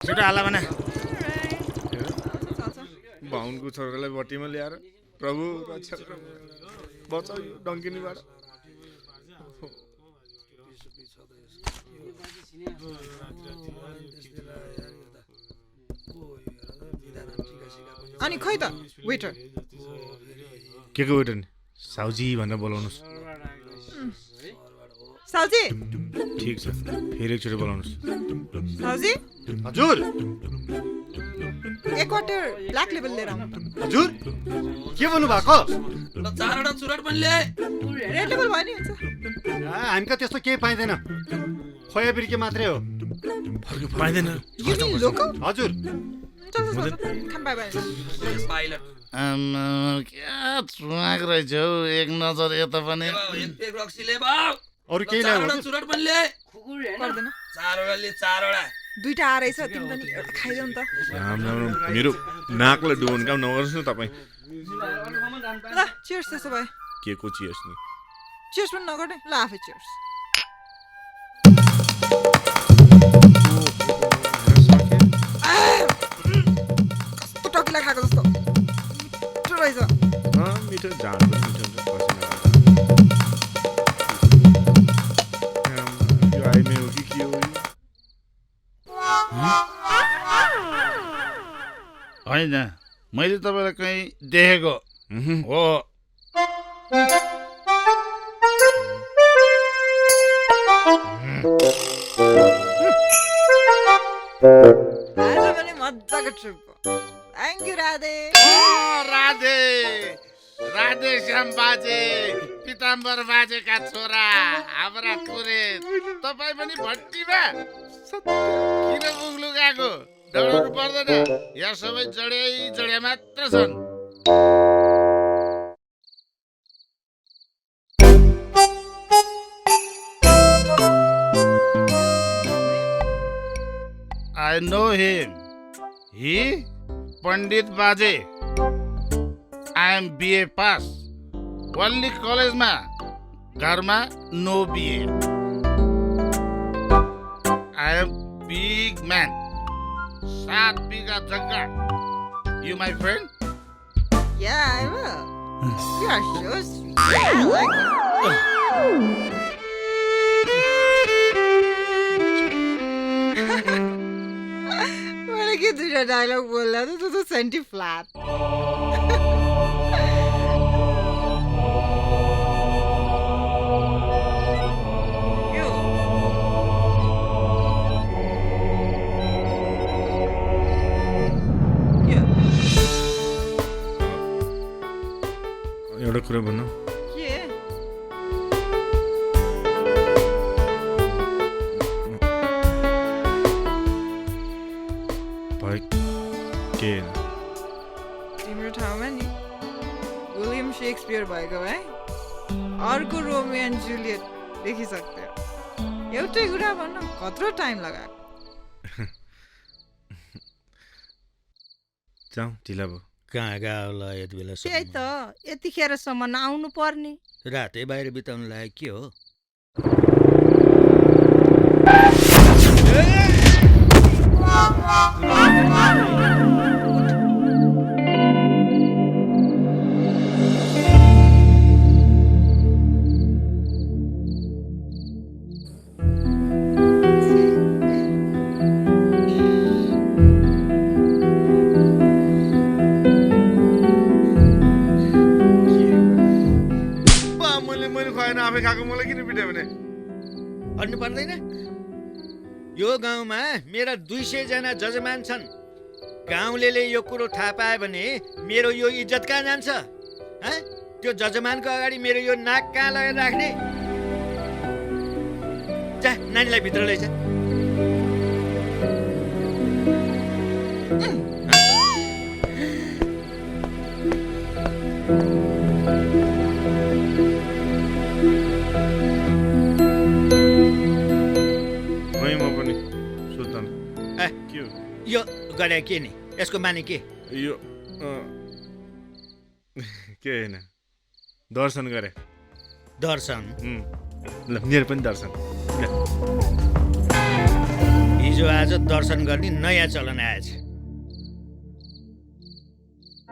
छिटो हाला भने चल्छ बाहुनको छोरालाई बटीमा ल्याएर प्रभु रक्षा बचाउ यो डङ्किनीबाट। अनि खै त वेटर के को वेटर नि साउजी भनेर बोलाउनुहोस्। साउजी ठिक छ फेरि एकचोटि बोलाउनुहोस्। साउजी हजुर एक क्वार्टर ब्ल्याक लेबल लिएर आउनु। हजुर के भन्नुभएको? चारवटा चुरट पनि ल्याए। रेड लेबल भयो नि हुन्छ। हामी त त्यस्तो केही पाइँदैन, खोया बिर्के मात्रै हो। पाइँदैन। You mean local? हजुर चल्छ खान बाई बाई। पाइलट क्या चुवाक रहेछ हौ, एक नजर यता पनि। एक पेग रक्सी ले बाउ। अरू केही ल्यायो चारवटा चुरट पनि ल्याए। पर्दैन चारवटा ले चारवटा। दुईटा आएछ तिमी पनि एउटा खाइदेऊ नि त। राम राम राम। मेरो नाकलाई डुबन काम नगर्नुहोस् न तपाईँ। ल चियर्स त्यसो भए। के को चियर्स नि? चियर्स पनि नगर्ने ल आफै चियर्स। कस्तो टकिला खाएको जस्तो मिठो रहेछ। मिठो झाड पनि मिठो हुन्छ पसिना लाग्छ। यो आइमे हो कि के हो यो? होइन, मैले तपाईँलाई कहीँ देखेको हो। आज पनि मजाको ट्रिप भयो। Thank you Radhe. राधे राधे श्याम बाजे, पिताम्बर बाजेका छोरा हाम्रा कुरे, तपाईँ पनि भट्टीमा किन मुख लुगाएको? डराउनु पर्दैन, यहाँ सबै जडिया मात्र छन्। I know him. He Pandit Baje. I am BA pass. Only college ma, घरमा no BA. I am big man. 7 बिघा जग्गा. You my friend? Yeah, I will. You are so sweet. I like it. मैले के दुईटा dialogue बोल्दा त त्यो त centi flat. एउटा कुरा भन्नु। के भाइ के तिम्रो ठाउँमा नि विलियम शेक्सपियर भएको भए अर्को रोमियो एन्ड जुलियट देखिसक्थ्यो। एउटै कुरा भन्न कत्रो टाइम लगाएको। जाउँ ढिला भयो। कहाँ गयो होला यति बेला त्यही त यतिखेरसम्म आउनु पर्ने। रातै बाहिर बिताउनु लाग्यो के हो? मैले खुवाएन आफै खाएको मलाई किन पिट्यो भने? भन्नु पर्दैन? यो गाउँमा मेरा 200 जना जजमान छन्। गाउँलेले यो कुरो थाहा पायो भने मेरो यो इज्जत कहाँ जान्छ? त्यो जजमानको अगाडि मेरो यो नाक कहाँ लगेर राख्ने? जा नानीलाई भित्र लैजा। यो गरे के नि? यसको माने के? यो के होइन दर्शन गरे। दर्शन? ल मेरो पनि दर्शन। हिजो हिजो आज दर्शन गर्ने नयाँ चलन आएछ।